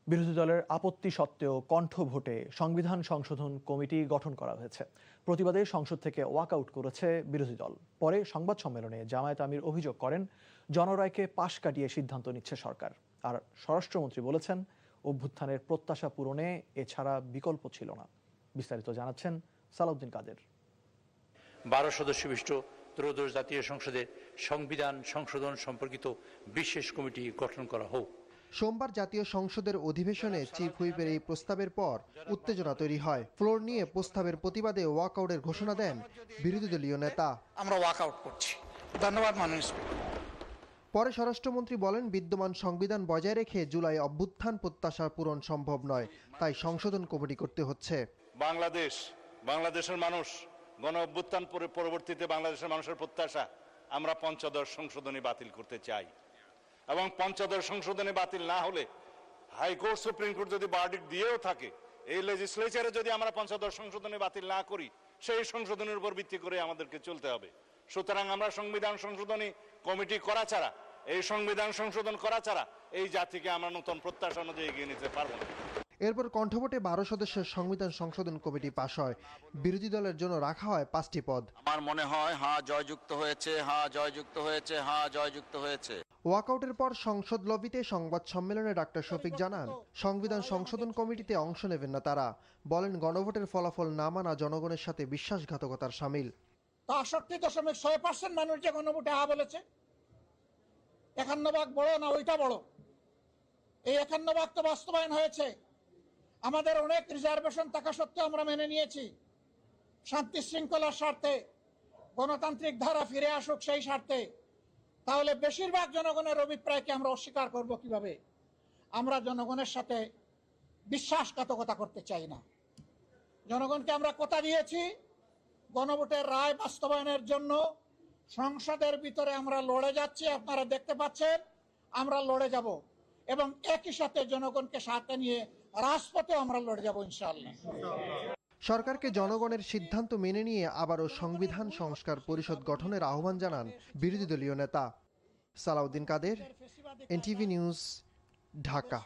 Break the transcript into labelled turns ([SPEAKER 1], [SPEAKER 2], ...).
[SPEAKER 1] বিরোধী দলের আপত্তি সত্ত্বেও কণ্ঠ ভোটে সংবিধান সংশোধন কমিটি গঠন করা হয়েছে। প্রতিবাদে সংসদ থেকে ওয়াকআউট করেছে বিরোধী দল। পরে সংবাদ সম্মেলনে জামায়াত আমির অভিযোগ করেন, জনরায়কে পাশ কাটিয়ে সিদ্ধান্ত নিচ্ছে সরকার। আর স্বরাষ্ট্রমন্ত্রী বলেছেন, অভ্যুত্থানের প্রত্যাশা পূরণে এছাড়া বিকল্প ছিল না। বিস্তারিত জানাচ্ছেন সালাউদ্দিন কাদের।
[SPEAKER 2] 12 সদস্য বিশিষ্ট ত্রয়োদশ জাতীয় সংসদে সংবিধান সংশোধন সম্পর্কিত বিশেষ কমিটি গঠন করা হোক।
[SPEAKER 3] সোমবার জাতীয় সংসদের অধিবেশনে চিফ হুইপের এই প্রস্তাবের পর উত্তেজনা তৈরি হয়। ফ্লোর নিয়ে প্রস্তাবের প্রতিবাদে ওয়াকআউটের ঘোষণা দেন বিরোধী দলীয় নেতা।
[SPEAKER 4] আমরা ওয়াকআউট করছি। ধন্যবাদ মাননীয় স্পিকার।
[SPEAKER 3] পরে স্বরাষ্ট্রমন্ত্রী বলেন, বিদ্যমান সংবিধান বজায় রেখে জুলাই অভ্যুত্থান প্রত্যাশা পূরণ সম্ভব নয়, তাই সংশোধন কমিটি করতে হচ্ছে।
[SPEAKER 5] বাংলাদেশের মানুষ গণ অভ্যুত্থান পরবর্তীতে বাংলাদেশের মানুষের প্রত্যাশা, আমরা পঞ্চদশ সংশোধনী বাতিল করতে চাই। এবং পঞ্চদশ সংশোধনী বাতিল না হলে হাইকোর্ট সুপ্রিম কোর্ট যদি ভার্ডিক্ট দিয়েও থাকে, এই লেজিসলেচারে যদি আমরা পঞ্চদশ সংশোধনী বাতিল না করি, সেই সংশোধনের উপর ভিত্তি করে আমাদেরকে চলতে হবে। সুতরাং আমরা সংবিধান সংশোধনী কমিটি করা ছাড়া, এই সংবিধান সংশোধন করা ছাড়া এই জাতিকে আমরা নতুন প্রত্যাশা অনুযায়ী এগিয়ে নিতে পারবো না।
[SPEAKER 3] এরপর কণ্ঠভোটে 12 সদস্যের সংবিধান সংশোধন কমিটি পাশ হয়। বিরোধী দলের জন্য রাখা হয় 5টি পদ।
[SPEAKER 6] আমার মনে হয় জয়যুক্ত হয়েছে, জয়যুক্ত হয়েছে, জয়যুক্ত হয়েছে।
[SPEAKER 3] ওয়াকআউটের পর সংসদ লবিতে সংবাদ সম্মেলনে ডাক্তার শফিক জানান, সংবিধান সংশোধন কমিটিতে অংশ নেবেন না তারা। বলেন, গণভোটের ফলাফল না মানা জনগণের সাথে বিশ্বাসঘাতকতার শামিল।
[SPEAKER 4] ৬৩.৬% মানুষ যে গণভোটে বলেছে, 51 বড় না ওইটা বড়? এই 51 তো বাস্তবায়ন হয়েছে। আমাদের অনেক রিজার্ভেশন থাকা সত্ত্বেও আমরা মেনে নিয়েছি। শান্তি শৃঙ্খলার স্বার্থে, গণতান্ত্রিক ধারা ফিরে আসুক সেই স্বার্থে। তাহলে বেশিরভাগ জনগণের অভিপ্রায়কে আমরা অস্বীকার করব কিভাবে? আমরা জনগণের সাথে বিশ্বাসঘাতকতা করতে চাই না। জনগণকে আমরা কথা দিয়েছি, গণভোটের রায় বাস্তবায়নের জন্য সংসদের ভিতরে আমরা লড়ে যাচ্ছি। আপনারা দেখতে পাচ্ছেন, আমরা লড়ে যাব এবং একই সাথে জনগণকে সাথে নিয়ে রাজপথে আমরা লড়ে যাব ইনশাআল্লাহ।
[SPEAKER 3] সরকারকে জনগণের সিদ্ধান্ত মেনে নিয়ে আবারও সংবিধান সংস্কার পরিষদ গঠনের আহ্বান জানান বিরোধী দলীয় নেতা। সালাউদ্দিন কাদের, NTV নিউজ, ঢাকা।